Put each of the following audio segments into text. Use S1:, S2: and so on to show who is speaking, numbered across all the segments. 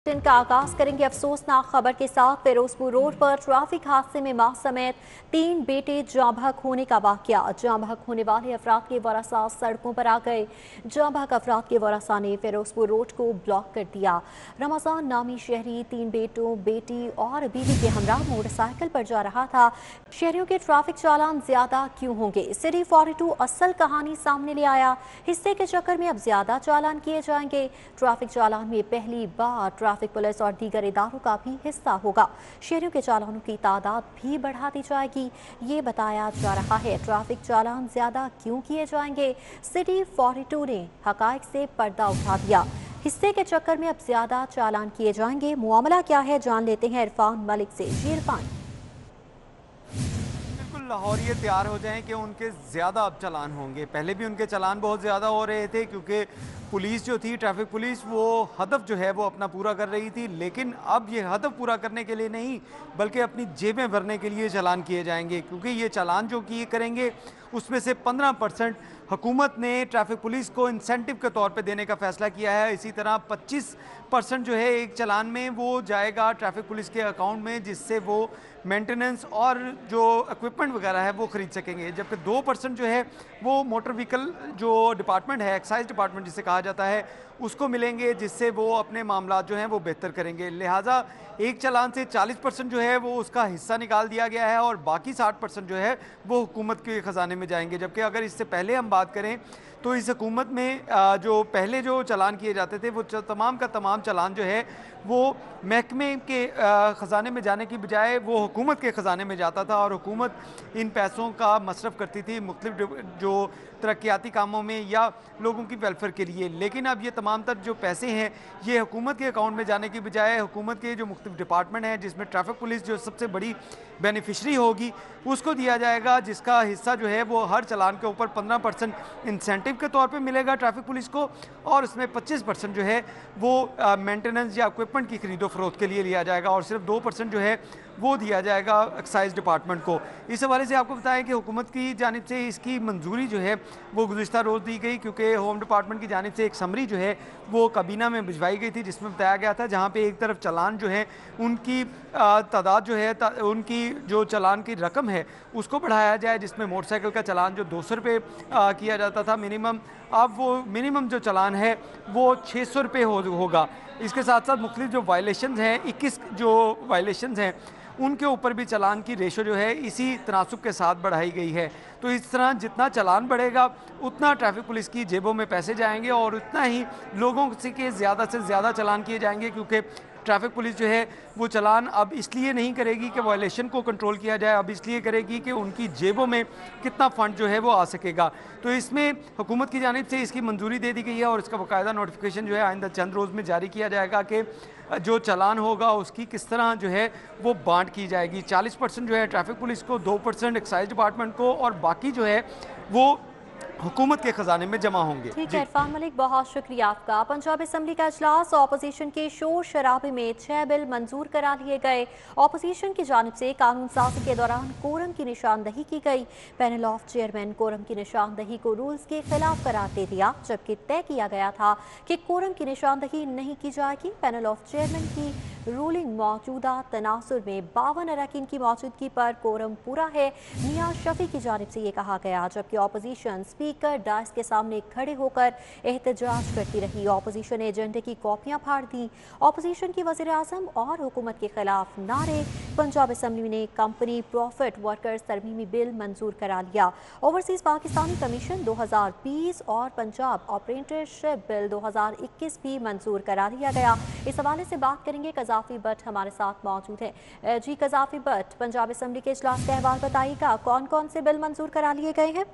S1: दिन का आगाज करेंगे अफसोसनाक खबर के साथ। फिरोजपुर रोड पर ट्रैफिक हादसे में मां समेत 3 बेटे जाँ बहक होने का वाकया। जाँ बहक होने वाले अफराद के वरासा सड़कों पर आ गए। जाँ बहक अफराद के वरासा ने फिरोजपुर रोड को ब्लॉक कर दिया। रमजान नामी शहरी 3 बेटों, बेटी और बीवी के हमरा मोटरसाइकिल पर जा रहा था। शहरियों के ट्रैफिक चालान ज्यादा क्यों होंगे? सिटी 42 असल कहानी सामने ले आया। हिस्से के चक्कर में अब ज्यादा चालान किए जाएंगे। ट्रैफिक चालान में पहली बार ट्रैफिक पुलिस और दीगर इदारों का भी हिस्सा होगा। शहरियों के चालानों की तादाद भी बढ़ा दी जाएगी, ये बताया जा रहा है। ट्रैफिक चालान ज्यादा क्यों किए जाएंगे? सिटी 42 ने हकायक से पर्दा उठा दिया। हिस्से के चक्कर में अब ज्यादा चालान किए जाएंगे। मामला क्या है, जान लेते हैं इरफान मलिक से। जी इरफान।
S2: बिल्कुल लाहौरिये तैयार हो जाएं कि उनके ज़्यादा अब चालान होंगे। पहले भी उनके चालान बहुत ज़्यादा हो रहे थे क्योंकि पुलिस जो थी, ट्रैफिक पुलिस, वो हदफ जो है वो अपना पूरा कर रही थी। लेकिन अब ये हदफ पूरा करने के लिए नहीं बल्कि अपनी जेबें भरने के लिए चालान किए जाएंगे, क्योंकि ये चालान जो किए करेंगे उसमें से 15% हुकूमत ने ट्रैफिक पुलिस को इंसेंटिव के तौर पे देने का फैसला किया है। इसी तरह 25% जो है एक चालान में वो जाएगा ट्रैफिक पुलिस के अकाउंट में, जिससे वो मेंटेनेंस और जो इक्विपमेंट वगैरह है वो ख़रीद सकेंगे। जबकि 2% जो है वो मोटर व्हीकल जो डिपार्टमेंट है, एक्साइज डिपार्टमेंट जिसे कहा जाता है, उसको मिलेंगे, जिससे वो अपने मामला जो हैं वो बेहतर करेंगे। लिहाजा एक चालान से 40% जो है वो उसका हिस्सा निकाल दिया गया है और बाकी 60% जो है वो हुकूमत के ख़जाने में जाएंगे। जबकि अगर इससे पहले हम बात करें तो इस हुकूमत में जो पहले जो चालान किए जाते थे वो तमाम का तमाम चालान जो है वो महकमे के ख़जाने में जाने की बजाय वो हुकूमत के ख़जाने में जाता था और हुकूमत इन पैसों का मसरफ़ करती थी मुख्तलिफ जो तरक्याती कामों में या लोगों की वेलफेयर के लिए। लेकिन अब ये तमाम तर जो पैसे हैं ये हुकूमत के अकाउंट में जाने की बजाय हुकूमत के जो मुख्तलिफ डिपार्टमेंट हैं, जिसमें ट्रैफिक पुलिस जो सबसे बड़ी बेनिफिशरी होगी, उसको दिया जाएगा, जिसका हिस्सा जो है वो हर चालान के ऊपर 15% इंसेंटिव के तौर पे मिलेगा ट्रैफिक पुलिस को, और उसमें 25% जो है वो मेंटेनेंस या इक्विपमेंट की खरीदो फरोख्त के लिए लिया जाएगा और सिर्फ 2% जो है वो दिया जाएगा एक्साइज डिपार्टमेंट को। इस हवाले से आपको बताएं कि हुकूमत की जानिब से इसकी मंजूरी जो है वो गुज़िश्ता रोज़ दी गई, क्योंकि होम डिपार्टमेंट की जानिब से एक समरी जो है वो काबीना में भिजवाई गई थी, जिसमें बताया गया था जहाँ पे एक तरफ चालान जो है उनकी तादाद जो है उनकी जो चालान की रकम है उसको बढ़ाया जाए, जिसमें मोटरसाइकिल का चालान जो 200 रुपये किया जाता था मिनिमम, अब वो मिनिमम जो चालान है वो 600 रुपये होगा। इसके साथ साथ मुख्तलिफ जो वायलेशन हैं, 21 जो वायलेशन हैं उनके ऊपर भी चालान की रेशो जो है इसी तनासुब के साथ बढ़ाई गई है। तो इस तरह जितना चालान बढ़ेगा उतना ट्रैफिक पुलिस की जेबों में पैसे जाएंगे और उतना ही लोगों से ज़्यादा चालान किए जाएंगे, क्योंकि ट्रैफिक पुलिस जो है वो चालान अब इसलिए नहीं करेगी कि वायलेशन को कंट्रोल किया जाए, अब इसलिए करेगी कि उनकी जेबों में कितना फ़ंड जो है वो आ सकेगा। तो इसमें हुकूमत की जानिब से इसकी मंजूरी दे दी गई है और इसका बाकायदा नोटिफिकेशन जो है आइंदा चंद रोज़ में जारी किया जाएगा कि जो चालान होगा उसकी किस तरह जो है वो बांट की जाएगी। 40% जो है ट्रैफिक पुलिस को, 2% एक्साइज डिपार्टमेंट को और बाकी जो है वो हुकूमत के खजाने में जमा होंगे।
S1: ठीक है
S2: जी
S1: इरफान मलिक, बहुत शुक्रिया आपका। पंजाब असम्बली का इजलास, ऑपोजिशन के शोर शराबे में 6 बिल मंजूर करा लिए गए। ऑपोजिशन की जानिब से कानून साजी के दौरान कोरम की निशानदही की गई। पैनल ऑफ चेयरमैन कोरम की निशानदही को रूल्स के खिलाफ करार दे दिया, जबकि तय किया गया था कि कोरम की निशानदही नहीं की जाएगी। पैनल ऑफ चेयरमैन की रूलिंग मौजूदा तनासुर में 52 अरकान की मौजूदगी पर कोरम पूरा है, मियां शफी की जानिब से ये कहा गया, जबकि ऑपोजिशन स्पीकर डायस के सामने खड़े होकर एहतजाज करती रही। ऑपोजिशन ने एजेंडे की कॉपियां फाड़ दी। ऑपोजिशन की वज़ीर आज़म और हुकूमत के खिलाफ नारे। पंजाब असम्बली ने कंपनी प्रॉफिट वर्कर्स तरमीमी बिल मंजूर करा लिया। ओवरसीज़ पाकिस्तानी कमीशन 2020 और पंजाब ऑपरेटरशिप बिल 2021 भी मंजूर करा लिया गया। इस हवाले से बात करेंगे, कज़ाफ़ी भट्ट हमारे साथ मौजूद है। जी कज़ाफ़ी भट्ट, पंजाब असम्बली के इजलास का अहवाल बताइएगा, कौन कौन से बिल मंजूर करा लिए गए हैं?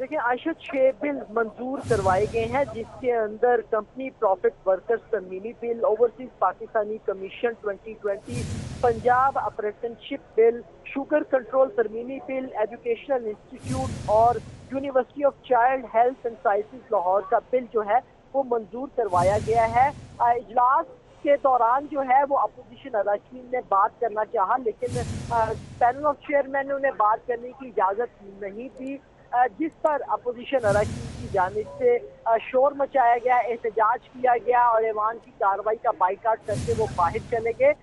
S3: देखिए आयशा, 6 बिल मंजूर करवाए गए हैं, जिसके अंदर कंपनी प्रॉफिट वर्कर्स तरमीमी bill, overseas Pakistani commission 2020, Punjab apprenticeship bill, sugar control तरमीमी बिल, एजुकेशनल इंस्टीट्यूट और university of child health and sciences Lahore का बिल जो है वो मंजूर करवाया गया है। इजलास के दौरान जो है वो अपोजिशन अरकान ने बात करना चाहा, लेकिन पैनल ऑफ चेयरमैन ने उन्हें बात करने की इजाज़त नहीं दी। जिस पर अपोजिशन अरकान की जानिब से शोर मचाया गया, एहतजाज किया गया और ऐवान की कार्रवाई का बाइकाट करके वो बाहर चले गए।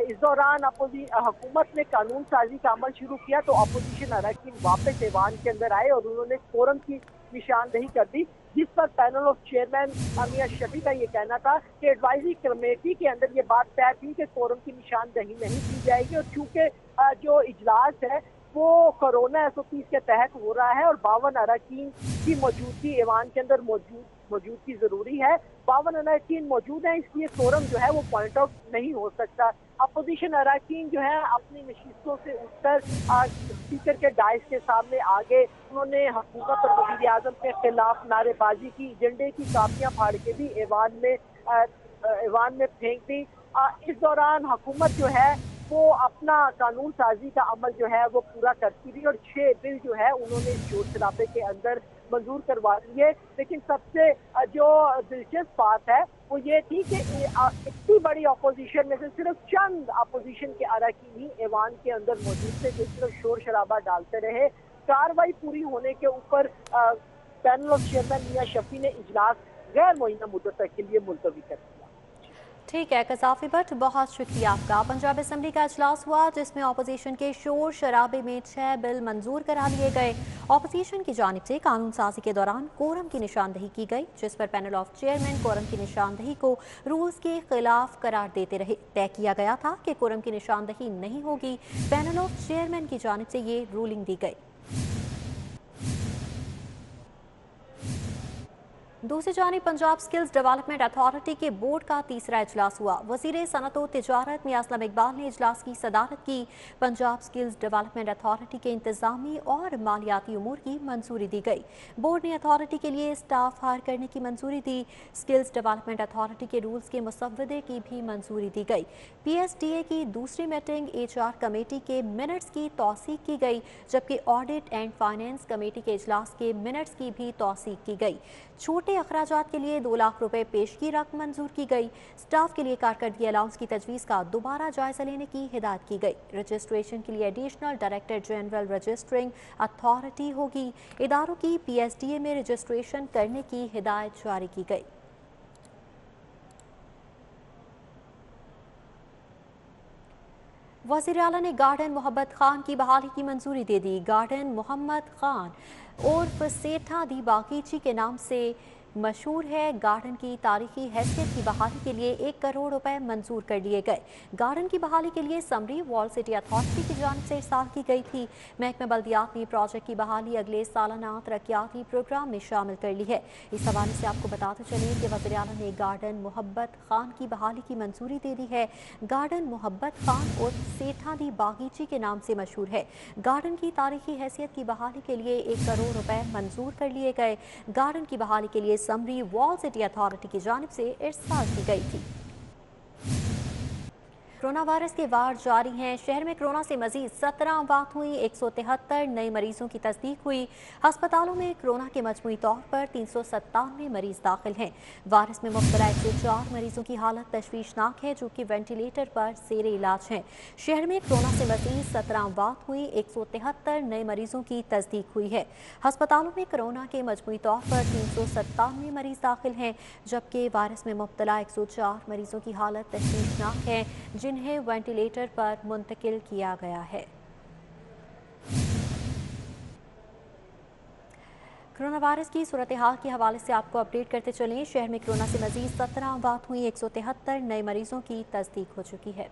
S3: इस दौरान हुकूमत ने कानून साजी का अमल शुरू किया तो अपोजिशन अरकान वापस ऐवान के अंदर आए और उन्होंने कोरम की निशानदही कर दी, जिस पर पैनल ऑफ चेयरमैन मियां शफी का ये कहना था कि एडवाइजरी कमेटी के अंदर ये बात तय थी कि कोरम की निशानदही नहीं की जाएगी और चूंकि जो इजलास है वो कोरोना SOPs के तहत हो रहा है और 52 अरकान की मौजूदगी ऐवान के अंदर मौजूदगी जरूरी है। 52 अरकान मौजूद है, इसलिए कोरम जो है वो पॉइंट आउट नहीं हो सकता। अपोजिशन अरकान जो है अपनी नशिस्तों से उठकर स्पीकर के डाइस के सामने आगे उन्होंने हुकूमत और वज़ीर आज़म के खिलाफ नारेबाजी की, झंडे की कापियां फाड़ के भी ऐवान में फेंक दी। इस दौरान हुकूमत जो है वो अपना कानून साजी का अमल जो है वो पूरा करती रही और 6 बिल जो है उन्होंने शोर शराबे के अंदर मंजूर करवा दिए। लेकिन सबसे जो दिलचस्प बात है वो ये थी कि इतनी बड़ी अपोजिशन में से सिर्फ चंद अपोजिशन के अरकान ही ऐवान के अंदर मौजूद थे जो सिर्फ शोर शराबा डालते रहे। कार्रवाई पूरी होने के ऊपर पैनल ऑफ चेयरमैन मियां शफी ने इजलास गैर मुअय्यना मुद्दत तक के लिए मुलतवी कर दिया।
S1: ठीक है कसाफी भट्ट, बहुत शुक्रिया आपका। पंजाब असम्बली का इजलास हुआ जिसमें अपोजिशन के शोर शराबे में 6 बिल मंजूर करा लिए गए। अपोजिशन की जानिब से कानून साजी के दौरान कोरम की निशानदही की गई, जिस पर पैनल ऑफ चेयरमैन कोरम की निशानदही को रूल्स के खिलाफ करार देते रहे। तय किया गया था कि कोरम की निशानदही नहीं होगी। पैनल ऑफ चेयरमैन की जानिब से ये रूलिंग दी गई। दूसरी जानिब पंजाब स्किल्स डेवलपमेंट अथॉरिटी के बोर्ड का तीसरा इजलास हुआ। वज़ीर सनअत व तिजारत मियां असलम इकबाल ने इजलास की सदारत की। पंजाब स्किल्स डेवलपमेंट अथॉरिटी के इंतजामी और मालियाती उमूर की मंजूरी दी गई। बोर्ड ने अथॉरिटी के लिए स्टाफ हायर करने की मंजूरी दी। स्किल्स डेवलपमेंट अथॉरिटी के रूल्स के मुसव्वदे की भी मंजूरी दी गई। PSDA की दूसरी मीटिंग HR कमेटी के मिनट्स की तौसीक की गई, जबकि ऑडिट एंड फाइनेंस कमेटी के इजलास के मिनट्स की भी तौसीक की गई। छोटे अखराजात के लिए 2 लाख रुपए पेश की रकम मंजूर की गई। स्टाफ के लिए कारकर्दगी अलाउंस की तजवीज़ का दोबारा जायजा लेने की हिदायत की गई। रजिस्ट्रेशन के लिए additional director general registering authority होगी। इदारों की PSDA में रजिस्ट्रेशन करने की हिदायत जारी की गई। वज़ीर आला ने गार्डन मोहब्बत खान की बहाली की मंजूरी दे दी। गार्डन मोहम्मद खान उर्फ सेठा दी बागीची के नाम से मशहूर है। गार्डन की तारीखी हैसियत की बहाली के लिए 1 करोड़ रुपए मंजूर कर लिए गए। गार्डन की बहाली के लिए समरी वॉल सिटी अथॉरिटी की जानिब से इरसाल की गई थी। महकमा बल्दियात ने प्रोजेक्ट की बहाली अगले सालाना तरक्याती प्रोग्राम में शामिल कर ली है। इस हवाले से आपको बताते चलें कि वज़ीर आला ने गार्डन मोहब्बत खान की बहाली की मंजूरी दे दी है। गार्डन मोहब्बत खान उर्फ सेठा दी बागीची के नाम से मशहूर है। गार्डन की तारीखी हैसियत की बहाली के लिए 1 करोड़ रुपए मंजूर कर लिए गए। गार्डन की बहाली के लिए समरी वॉल सिटी अथॉरिटी की जानिब से इरसाल की गई थी। कोरोना वायरस के वार जारी हैं। शहर में कोरोना से मजीद 17 अमवात हुई। 173 नए मरीजों की तस्दीक हुई। अस्पतालों में कोरोना के मजमूई तौर पर 397 मरीज दाखिल हैं। वायरस में मुब्तला 104 मरीजों की हालत तशवीशनाक है, जो कि वेंटिलेटर पर जेर इलाज हैं। शहर में कोरोना से मजीद 17 अमवात हुई। 173 नए मरीजों की तस्दीक हुई है। अस्पतालों में कोरोना के मजमूई तौर पर 397 मरीज दाखिल हैं, जबकि वायरस में मुब्तला 104 मरीजों की हालत तशवीशनाक है, जिन्हें वेंटिलेटर पर मुंतकिल किया गया है। कोरोना वायरस की सूरत हाल के हवाले से आपको अपडेट करते चलें। शहर में कोरोना से मजीद 17 अमवात हुई। 173 नए मरीजों की तस्दीक हो चुकी है।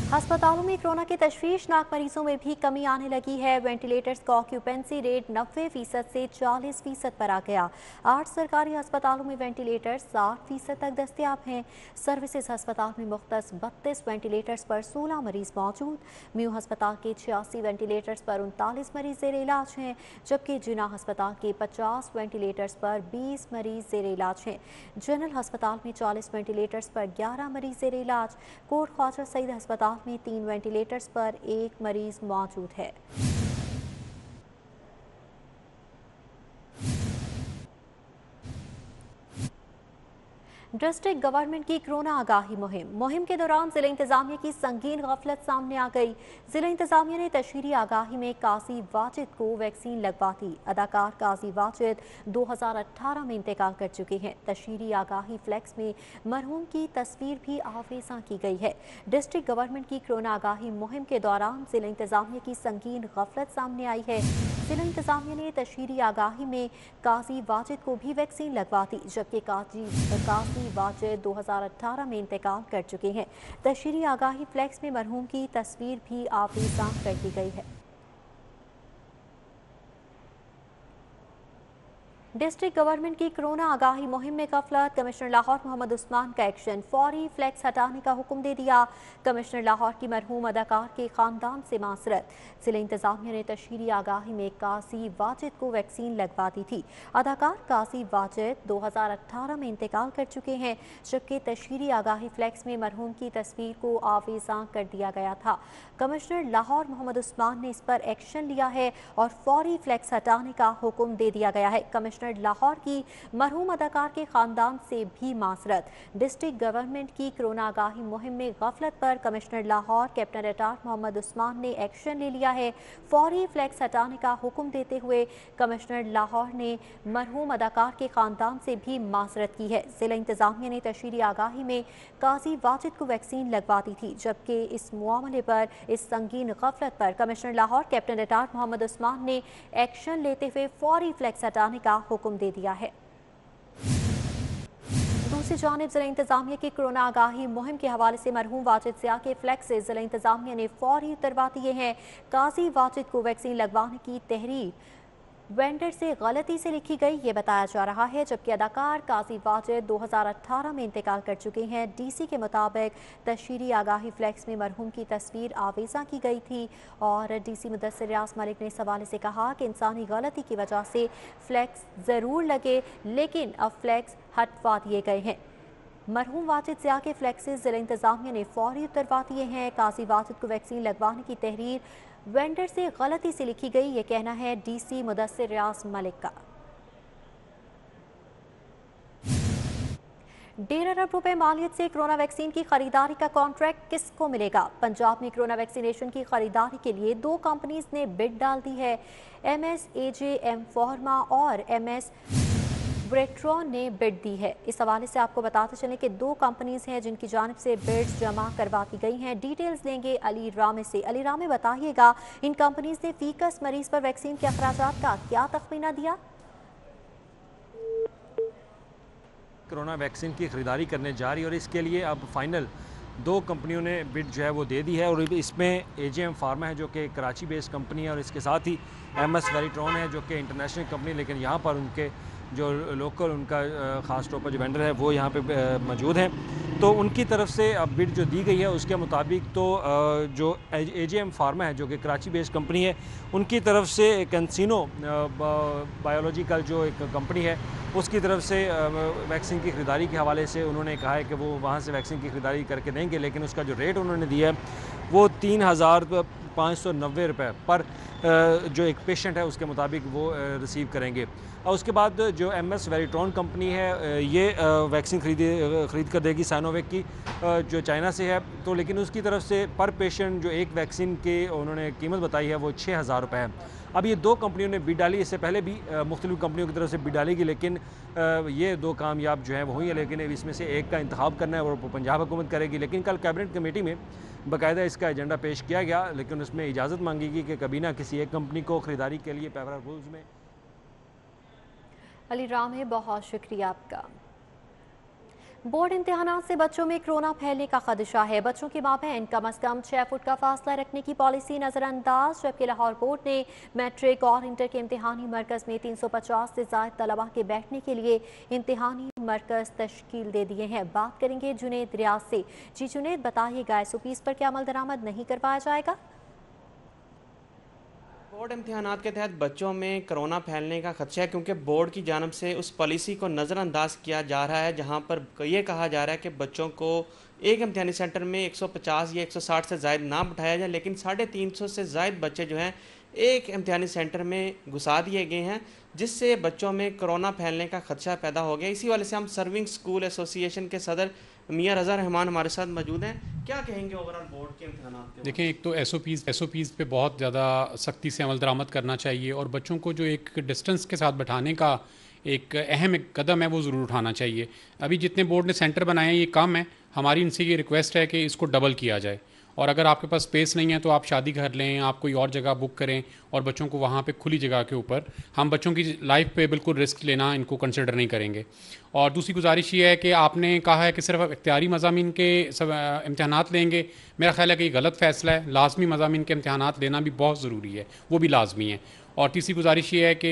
S1: अस्पतालों में कोरोना के तशवीशनाक मरीजों में भी कमी आने लगी है। वेंटिलेटर्स का ऑक्यूपेंसी रेट 90% से 40% पर आ गया। 8 सरकारी अस्पतालों में वेंटिलेटर्स 60% तक दस्तयाब हैं। सर्विसेज अस्पताल में मुख्तस 32 वेंटिलेटर्स पर 16 मरीज मौजूद। म्यू अस्पताल के 86 वेंटिलेटर्स पर 39 मरीज जेर इलाज हैं, जबकि जिना अस्पताल के 50 वेंटिलेटर्स पर 20 मरीज जेर इलाज हैं। जनरल अस्पताल में 40 वेंटिलेटर्स पर 11 मरीज जेर इलाज। कोट ख्वाजा सईद अस्पताल में 3 वेंटिलेटर्स पर 1 मरीज मौजूद है। डिस्ट्रिक्ट गवर्नमेंट की कोरोना आगाही मुहिम के दौरान जिला इंतजामिया की संगीन गफलत सामने आ गई। जिला इंतजामिया ने तशहीरी आगाही में काजी वाजिद को वैक्सीन लगवा दी। अदाकार काजी वाजिद 2018 में इंतकाल कर चुके हैं। तशहीरी आगाही फ्लैक्स में मरहूम की तस्वीर भी आवेजा की गई है। डिस्ट्रिक्ट गवर्नमेंट की कोरोना आगाही मुहिम के दौरान जिला इंतजामिया की संगीन गफलत सामने आई है। जिला इंतजामिया ने तशहीरी आगाही में काजी वाजिद को भी वैक्सीन लगवा दी, जबकि काजी वाजिद 2018 में इंतकाल कर चुके हैं। तशहीरी आगाही फ्लैक्स में मरहूम की तस्वीर भी आवेजा कर दी गई है। डिस्ट्रिक्ट गवर्नमेंट की कोरोना आगाही मुहिम में गफलत। कमिश्नर लाहौर मोहम्मद उस्मान का एक्शन, फौरी फ्लैक्स हटाने का हुक्म दे दिया। कमिश्नर लाहौर की मरहूम अदाकार के खानदान से मासरत। जिला इंतजामिया ने तशहीरी आगाही में काजी वाजिद को वैक्सीन लगवा दी थी। अदाकार काजी वाजिद 2018 में इंतकाल कर चुके हैं, जबकि तशहीरी आगाही फ्लैक्स में मरहूम की तस्वीर को आवेजा कर दिया गया था। कमिश्नर लाहौर मोहम्मद उस्मान ने इस पर एक्शन लिया है और फौरी फ्लैक्स हटाने का हुक्म दे दिया गया है। कमिश्नर लाहौर की मरहूम अदाकार के खानदान से भी मासरत। डिस्ट्रिक्ट गवर्नमेंट की कोरोना आगाही मुहिम में गफलत पर commissioner Lahore captain retire Mohammad Usman ने एक्शन ले लिया है। फौरी फ्लैक्स हटाने का हुक्म देते हुए कमिश्नर लाहौर ने मरहूम अदाकार के खानदान से भी मासरत की है। जिला इंतजामिया ने तशहीरी आगाही में काजी वाजिद को वैक्सीन लगवा दी थी, जबकि इस मामले पर, इस संगीन गफलत पर commissioner Lahore captain retire Mohammad Usman ने एक्शन लेते हुए फौरी फ्लैक्स हटाने का हुक्म दे दिया है। दूसरी जानिब जिला इंतजामिया की कोरोना आगाही मुहिम के हवाले से मरहूम वाजिद ज़िया के फ्लैक्स से जिला इंतजामिया ने फौरी उतरवा दिए हैं। काजी वाजिद को वैक्सीन लगवाने की तहरीर वेंडर से गलती से लिखी गई, ये बताया जा रहा है, जबकि अदाकार काजी वाजिद 2018 में इंतकाल कर चुके हैं। डीसी के मुताबिक तशहीरी आगाही फ्लैक्स में मरहूम की तस्वीर आवेजा की गई थी और डीसी मुदस्सिर रियाज मलिक ने इस हवाले से कहा कि इंसानी गलती की वजह से फ्लैक्स ज़रूर लगे, लेकिन अब फ्लैक्स हटवा दिए गए हैं। मरहूम वाजिद ज़िया के फ्लैक्सेस जिला इंतजामिया ने फौरी उतरवा दिए हैं। काजी वाजिद को वैक्सीन लगवाने की तहरीर वेंडर से गलती से लिखी गई, ये कहना है डीसी मुदस्सिर रियाज मलिक का। 1.5 अरब रुपए मालियत से कोरोना वैक्सीन की खरीदारी का कॉन्ट्रैक्ट किसको मिलेगा? पंजाब में कोरोना वैक्सीनेशन की खरीदारी के लिए 2 कंपनीज ने बिड डाल दी है। MSAJM फार्मा और MS ब्रेट्रॉन ने बिड दी है। इस हवाले से आपको बताते चलें कि 2 कंपनीज हैं जिनकी जानिब से बिड्स जमा करवा दी गई हैं। डिटेल्स लेंगे अली रामे से। अली रामे, बताइएगा इन कंपनीज ने फीकस मरीज पर वैक्सीन के अखराजात का क्या तखमीना दिया?
S4: कोरोना वैक्सीन की खरीदारी करने जा रही है और इसके लिए अब फाइनल 2 कंपनियों ने बिड जो है वो दे दी है और इसमें AJM फार्मा है जो कि कराची बेस्ड कंपनी है और इसके साथ ही MS वेरिट्रॉन है जो कि इंटरनेशनल कंपनी, लेकिन यहाँ पर उनके जो लोकल उनका ख़ास तौर पर जो वेंडर है वो यहाँ पे मौजूद हैं। तो उनकी तरफ से अब बिड जो दी गई है उसके मुताबिक तो जो AJM फार्मा है जो कि कराची बेस्ड कंपनी है, उनकी तरफ से कैंसिनो बायोलॉजिकल जो एक कंपनी है उसकी तरफ से वैक्सीन की खरीदारी के हवाले से उन्होंने कहा है कि वो वहाँ से वैक्सीन की खरीदारी करके देंगे, लेकिन उसका जो रेट उन्होंने दिया है वो 3,590 रुपये पर जो एक पेशेंट है उसके मुताबिक वो रिसीव करेंगे। और उसके बाद जो MS वेरिट्रॉन कंपनी है ये वैक्सीन खरीद कर देगी साइनोवेक की जो चाइना से है, तो लेकिन उसकी तरफ से पर पेशेंट जो एक वैक्सीन की उन्होंने कीमत बताई है वो 6,000 रुपये है। अब ये 2 कंपनियों ने बिड डाली, इससे पहले भी मुख्तलिफ कंपनियों की तरफ से बिड डालेगी, लेकिन ये 2 कामयाब जो हैं वो हुई है, लेकिन इसमें से एक का इंतखाब करना है और पंजाब हुकूमत करेगी। लेकिन कल कैबिनेट कमेटी में बाकायदा इसका एजेंडा पेश किया गया, लेकिन उसमें इजाज़त मांगी गई कि कभी ना किसी एक कंपनी को खरीदारी के लिए पैरा रूल्स में।
S1: अली रामे, बहुत शुक्रिया आपका। बोर्ड इम्तिहानात से बच्चों में कोरोना फैलने का खदशा है। बच्चों के माबैन कम अज़ कम 6 फुट का फासला रखने की पॉलिसी नज़रअंदाज, जबकि लाहौर बोर्ड ने मैट्रिक और इंटर के इम्तिहानी मरकज़ में 350 से ज़ायद तलबा के बैठने के लिए इम्तिहानी मरकज़ तश्कील दे दिए हैं। बात करेंगे जुनेद रियाज से। जी जुनेद, बताइएगा SOPs पर क्या अमल दरामद नहीं करवाया जाएगा?
S5: बोर्ड इम्तिहानात के तहत बच्चों में कोरोना फैलने का खदशा है, क्योंकि बोर्ड की जानब से उस पॉलिसी को नज़रअंदाज किया जा रहा है जहां पर ये कहा जा रहा है कि बच्चों को एक इम्तिहानी सेंटर में 150 या 160 से ज़ायद ना बिठाया जाए, लेकिन 350 से ज़ायद बच्चे जो हैं एक इम्तिहानी सेंटर में घुसा दिए गए हैं, जिससे बच्चों में कोरोना फैलने का खदशा पैदा हो गया। इसी वाले से हम सर्विंग स्कूल एसोसिएशन के सदर मियां रज़ा रहमान हमारे साथ मौजूद हैं। क्या कहेंगे ओवरऑल बोर्ड के इम्तिहानात के?
S6: देखिए, एक तो एसओपीज़ पे बहुत ज़्यादा सख्ती से अमल दरामद करना चाहिए और बच्चों को जो एक डिस्टेंस के साथ बैठाने का एक अहम कदम है वो ज़रूर उठाना चाहिए। अभी जितने बोर्ड ने सेंटर बनाए हैं ये कम है, हमारी इनसे ये रिक्वेस्ट है कि इसको डबल किया जाए। और अगर आपके पास स्पेस नहीं है तो आप शादी घर लें, आप कोई और जगह बुक करें और बच्चों को वहाँ पे खुली जगह के ऊपर, हम बच्चों की लाइफ पे बिल्कुल रिस्क लेना इनको कंसिडर नहीं करेंगे। और दूसरी गुजारिश ये है कि आपने कहा है कि सिर्फ इख्तियारी मज़ामीन के सब इम्तहानात लेंगे, मेरा ख़्याल है कि गलत फ़ैसला है। लाजमी मज़ामीन के इम्तहानात लेना भी बहुत ज़रूरी है, वो भी लाजमी है। और तीसरी गुजारिश ये है कि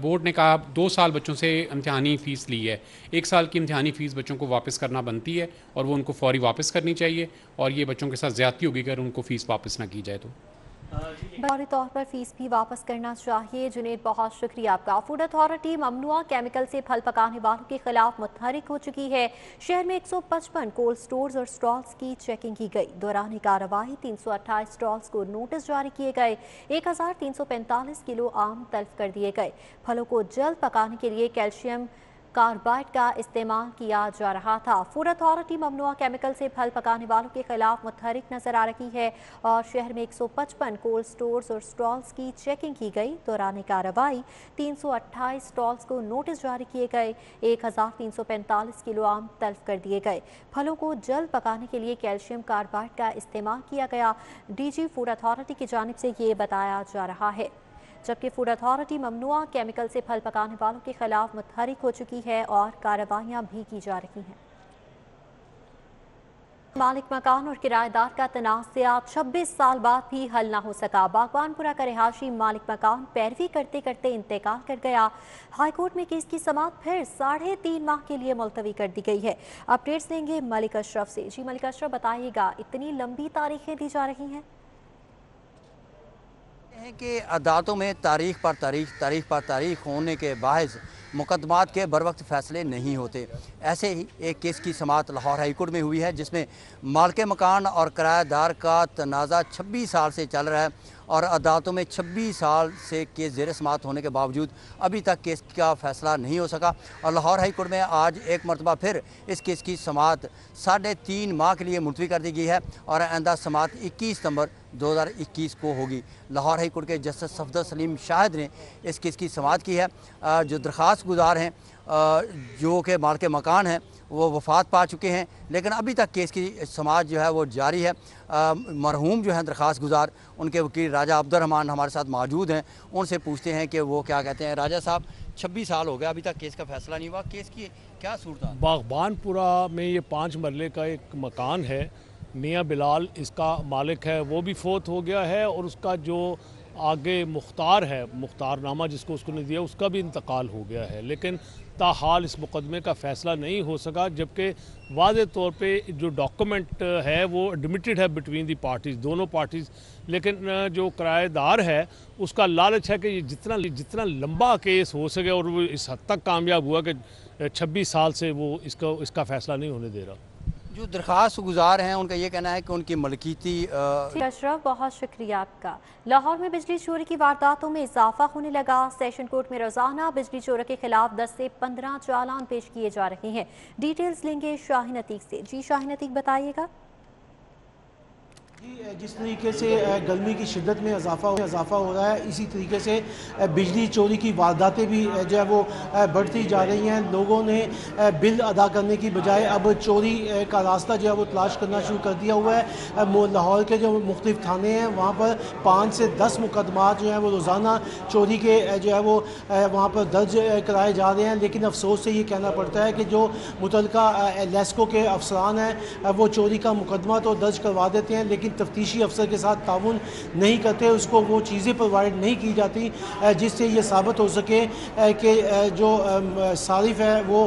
S6: बोर्ड ने कहा 2 साल बच्चों से इम्तिहानी फ़ीस ली है, 1 साल की इम्तिहानी फ़ीस बच्चों को वापस करना बनती है और वो उनको फौरी वापस करनी चाहिए। और ये बच्चों के साथ ज़्यादती होगी अगर उनको फ़ीस वापस ना की जाए तो।
S1: फौरी तौर पर फीस भी वापस करना चाहिए। जुनेद, बहुत शुक्रिया आपका। फूड अथॉरिटी ममनुआ केमिकल से फल पकाने वालों के खिलाफ मुतहरिक हो चुकी है। शहर में 155 कोल्ड स्टोर्स और स्टॉल्स की चेकिंग की गई। दौरान कार्रवाई 328 स्टॉल्स को नोटिस जारी किए गए। 1345 किलो आम तल्फ कर दिए गए। फलों को जल्द पकाने के लिए कैल्शियम कार्बाइड का इस्तेमाल किया जा रहा था। फूड अथॉरिटी ममनुआ केमिकल से फल पकाने वालों के खिलाफ मुतहरिक नजर आ रही है और शहर में 155 कोल्ड स्टोर्स और स्टॉल्स की चेकिंग की गई। दौरान कार्रवाई 328 स्टॉल्स को नोटिस जारी किए गए। 1345 किलो आम तल्फ कर दिए गए। फलों को जल्द पकाने के लिए कैल्शियम कार्बाइड का इस्तेमाल किया गया। डीजी फूड अथॉरिटी की जानिब से ये बताया जा रहा है। जबकि फूड अथॉरिटी ममनुआ केमिकल से फल पकाने वालों के खिलाफ मुतहरिक हो चुकी है और कार्रवाइयां भी की जा रही हैं। मालिक मकान और किराएदार का तनाज़ा 26 साल बाद भी हल न हो सका। बागवानपुरा का रिहायशी मालिक मकान पैरवी करते करते इंतकाल कर गया। हाईकोर्ट में केस की समाअत फिर 3.5 माह के लिए मुलतवी कर दी गई है। अपडेट्स देंगे मलिक अशरफ से। जी मलिक अशरफ, बताइएगा, इतनी लंबी तारीखें दी जा रही हैं
S7: कि अदालतों में तारीख पर तारीख होने के बायस मुकदमात के बर वक्त फ़ैसले नहीं होते। ऐसे ही एक केस की समाअत लाहौर हाई कोर्ट में हुई है जिसमें मालिक मकान और किराएदार का तनाज़ा 26 साल से चल रहा है और अदालतों में 26 साल से केस ज़ेर समाअत होने के बावजूद अभी तक केस का फ़ैसला नहीं हो सका। और लाहौर हाई कोर्ट में आज एक मरतबा फिर इस केस की समाअत 3.5 माह के लिए मुलतवी कर दी गई है और आइंदा समाअत 21 सितंबर 2021 को होगी। लाहौर हाई कोर्ट के जस्टिस सफदर सलीम शाहिद ने इस केस की समाअत की है। जो दरख्वास्त गुजार हैं जो कि मालिक मकान हैं वो वफ़ात पा चुके हैं, लेकिन अभी तक केस की समाअत जो है वो जारी है। मरहूम जो हैं दरख्वास्त गुजार, उनके वकील राजा अब्दुर्रहमान हमारे साथ मौजूद हैं, उनसे पूछते हैं कि वो क्या कहते हैं। राजा साहब, 26 साल हो गया, अभी तक केस का फैसला नहीं हुआ, केस की क्या सूरत है?
S8: बागबानपुरा में ये 5 मरले का एक मकान है, मियाँ बिलाल इसका मालिक है, वो भी फोत हो गया है और उसका जो आगे मुख्तार है, मुख्तारनामा जिसको उसको ने दिया, उसका भी इंतकाल हो गया है। लेकिन ताहाल इस मुकदमे का फ़ैसला नहीं हो सका, जबकि वाज़े तौर पे जो डॉक्यूमेंट है वो एडमिटेड है बिटवीन दी पार्टीज़, दोनों पार्टीज़। लेकिन जो किराएदार है उसका लालच है कि ये जितना लंबा केस हो सके, और वो इस हद तक कामयाब हुआ कि 26 साल से वो इसका फ़ैसला नहीं होने दे रहा।
S7: जो दरख्वास्त गुजार हैं उनका ये कहना है कि उनकी मलकीती
S1: अशरफ, बहुत शुक्रिया आपका। लाहौर में बिजली चोरी की वारदातों में इजाफा होने लगा। सेशन कोर्ट में रोजाना बिजली चोरों के खिलाफ 10 से 15 चालान पेश किए जा रहे हैं। डिटेल्स लेंगे शाहीन अतीक से। जी शाहीन अतीक, बताइएगा।
S9: जी, जिस तरीके से गर्मी की शिद्दत में इजाफा हो रहा है, इसी तरीके से बिजली चोरी की वारदातें भी जो है वो बढ़ती जा रही हैं। लोगों ने बिल अदा करने की बजाय अब चोरी का रास्ता जो है वो तलाश करना शुरू कर दिया हुआ है। लाहौर के जो मुख्तलिफ थाने हैं वहाँ पर 5 से 10 मुकदमात जो हैं वो रोज़ाना चोरी के जो है वो वहाँ पर दर्ज कराए जा रहे हैं। लेकिन अफसोस से ये कहना पड़ता है कि जो मुतलका लेस्को के अफसरान हैं वो चोरी का मुकदमा तो दर्ज करवा देते हैं, लेकिन तफ्तीशी अफसर के साथ ताउन नहीं करते, उसको वो चीज़ें प्रोवाइड नहीं की जाती जिससे ये साबित हो सके कि जो सारिफ है वो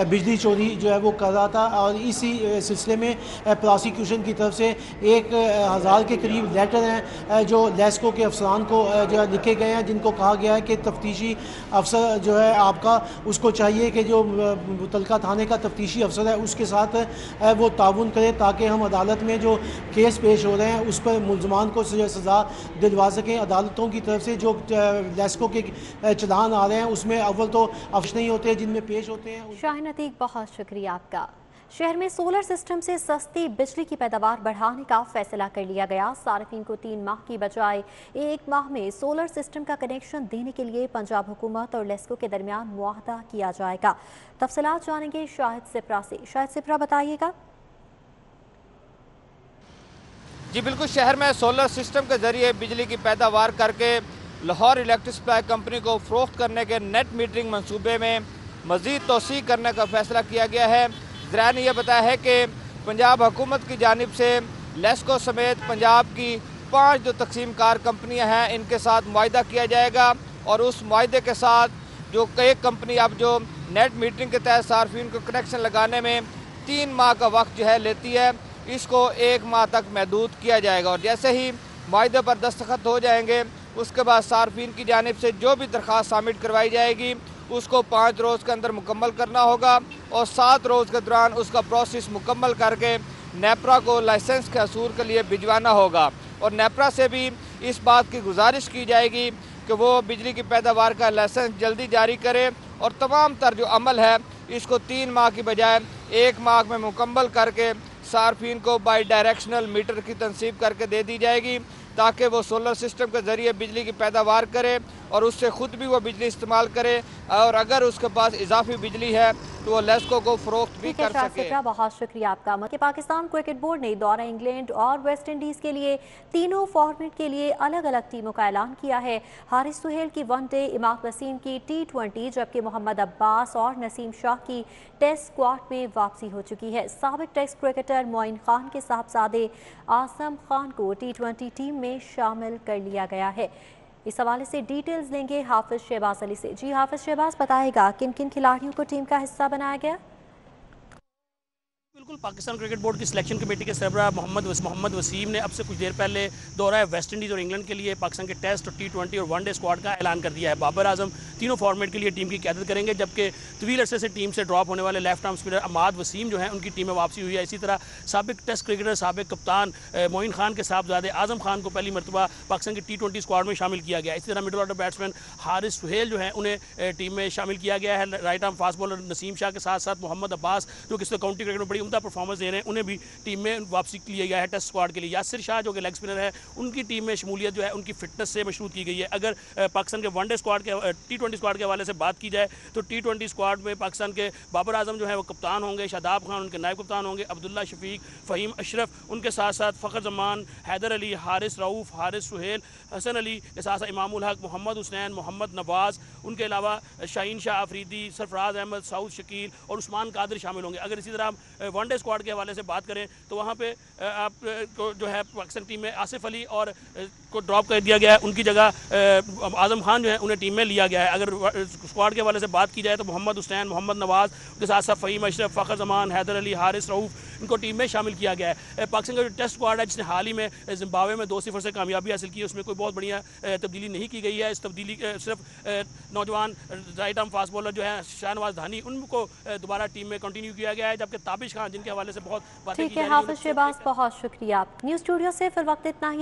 S9: बिजली चोरी जो है वो कर रहा था। और इसी सिलसिले में प्रोसिक्यूशन की तरफ से 1000 के करीब लेटर हैं जो लेस्को के अफसरान को जो है लिखे गए हैं, जिनको कहा गया है कि तफ्तीशी अफसर जो है आपका, उसको चाहिए कि जो मुतलका थाने का तफ्तीशी अफसर है उसके साथ वो ताउन करे ताकि हम अदालत में जो केस पेश हो हो रहे हैं उस पर मुलजमान को सज़ा दिलवा सकें। अदालतों की तरफ से जो लेस्को के चलान आ रहे हैं उसमें अव्वल तो अफश नहीं होते जिनमें पेश होते हैं।
S1: शाहीन अतीक, बहुत शुक्रिया आपका। शहर में सोलर सिस्टम से सस्ती बिजली की पैदावार बढ़ाने का फैसला कर लिया गया। सार्फिन को 3 माह की बजाय 1 माह में सोलर सिस्टम का कनेक्शन देने के लिए पंजाब हुकूमत और लेस्को के दरमियान मुआहदा किया जाएगा। तफसीलात जानेंगे शाहिद सिप्रा से। शाहिद सिप्रा, बताइएगा।
S10: जी बिल्कुल, शहर में सोलर सिस्टम के जरिए बिजली की पैदावार करके लाहौर इलेक्ट्रिक सप्लाई कंपनी को फरोख्त करने के नेट मीटरिंग मंसूबे में मज़ीद तोसी करने का फैसला किया गया है। ज़रा ने यह बताया है कि पंजाब हुकूमत की जानिब से लेस्को समेत पंजाब की 5 जो तकसीम कार कंपनियाँ हैं इनके साथ मुआहदा किया जाएगा और उस मुआहदे के साथ जो कई कंपनी अब जो नेट मीटरिंग के तहत सार्फिन को कनेक्शन लगाने में 3 माह का वक्त जो है लेती है, इसको 1 माह तक महदूद किया जाएगा। और जैसे ही मुआहदे पर दस्तखत हो जाएंगे उसके बाद सार्फिन की जानिब से जो भी दरख्वास्त सबमिट करवाई जाएगी उसको 5 रोज़ के अंदर मुकम्मल करना होगा और 7 रोज़ के दौरान उसका प्रोसेस मुकम्मल करके नेपरा को लाइसेंस के असूल के लिए भिजवाना होगा। और नेपरा से भी इस बात की गुजारिश की जाएगी कि वो बिजली की पैदावार का लाइसेंस जल्दी जारी करे और तमाम तर जो अमल है इसको 3 माह की बजाय 1 माह में मुकम्मल करके सार्फिन को बाई डायरेक्शनल मीटर की तनसीब करके दे दी जाएगी ताकि वो सोलर सिस्टम के ज़रिए बिजली की पैदावार करे और उससे ख़ुद भी वो बिजली इस्तेमाल करे और अगर उसके पास इजाफी बिजली है तो वो लेस्को को फरोख्त भी कर सके।
S1: बहुत शुक्रिया आपका। कि पाकिस्तान क्रिकेट बोर्ड ने दौरा इंग्लैंड और वेस्ट इंडीज़ के लिए तीनों फॉर्मेट के लिए अलग अलग टीमों का ऐलान किया है। हारिस सुहेल की वनडे, इमाद वसीम की T20 जबकि मोहम्मद अब्बास और नसीम शाह की टेस्ट स्क्वाड में वापसी हो चुकी है। साबिक टेस्ट क्रिकेटर मोइन खान के साहबजादे आसम खान को T20 टीम में शामिल कर लिया गया है। इस हवाले से डिटेल्स लेंगे हाफिज शहबाज अली से। जी हाफिज शहबाज, बताएगा किन किन खिलाड़ियों को टीम का हिस्सा बनाया गया?
S11: बिल्कुल, पाकिस्तान क्रिकेट बोर्ड की सिलेक्शन कमेटी के सरबराह मोहम्मद वसीम ने अब से कुछ देर पहले दौरा वेस्ट इंडीज़ और इंग्लैंड के लिए पाकिस्तान के टेस्ट और T20 और वनडे स्क्वाड का ऐलान कर दिया है। बाबर आजम तीनों फॉर्मेट के लिए टीम की क़यादत करेंगे जबकि तवील अरसे से टीम से ड्रॉप होने वाले left arm spinner Imad Wasim जो हैं उनकी टीम में वापसी हुई है। इसी तरह साबिक टेस्ट क्रिकेटर साबिक कप्तान मोइन खान के साहबजादे आजम खान को पहली मरतबा पाकिस्तान की T20 स्क्वाड में शामिल किया गया। इसी तरह middle order batsman Haris Sohail जो हैं उन्हें टीम में शामिल किया गया है। Right arm fast bowler Naseem Shah के साथ साथ मोहम्मद अब्बास जो कि काउंटी क्रिकेट में बड़ी उम्दा परफॉर्मेंस दे रहे हैं उन्हें भी टीम में वापसी लिया गया है टेस्ट स्क्वाड के लिए। यासिर शाह जो कि लेग स्पिनर है उनकी टीम में शमूलियत जो है उनकी फिटनेस से मशरूत की गई है। अगर पाकिस्तान के वनडे स्क्वाड के T20 स्क्वाड के हवाले से बात की जाए तो T20 स्क्वाड में पाकिस्तान के बाबर आजम जो है वो कप्तान होंगे, शादाब खान उनके नायब कप्तान होंगे, अब्दुल्ला शफीक, फ़हीम अशरफ, उनके साथ साथ फ़खर जमान, हैदर अली, हारिस रऊफ़, हारिस सुहेल, हसन अली के साथ साथ इमामुल हक, मोहम्मद हुसैन, मोहम्मद नवाज़, उनके अलावा शाहीन शाह अफरीदी, सरफराज अहमद, साउद शकील और उस्मान कादिर शामिल होंगे। अगर इसी तरह वनडे स्क्वाड के हवाले से बात करें तो वहाँ पे आप को जो है पाकिस्तान टीम में आसिफ अली और को ड्रॉप कर दिया गया है, उनकी जगह आजम खान जो है उन्हें टीम में लिया गया है। अगर स्क्वाड के हवाले से बात की जाए तो मोहम्मद हुसैन, मोहम्मद नवाज़ के साथ साथ फ़हीम अशरफ, फ़खर जमान, हैदर अली, हारिस रऊफ़ इनको टीम में शामिल किया गया है। पाकिस्तान का जो टेस्ट स्क्वाड है जिसने हाल ही में जिम्बाब्वे में 2-0 से कामयाबी हासिल की है उसमें कोई बहुत बढ़िया तब्दीली नहीं की गई है। इस तब्दीली सिर्फ नौजवान राइट आर्म फास्ट बॉलर जो है शाहनवाज धानी उनको दोबारा टीम में कंटिन्यू किया गया है जबकि ताबिश खान जिनके हवाले से बहुत बातें की जा रही हैं।
S1: हाफिज शहबाज, बहुत शुक्रिया। न्यूज़ स्टूडियो से फिर वक्त इतना ही।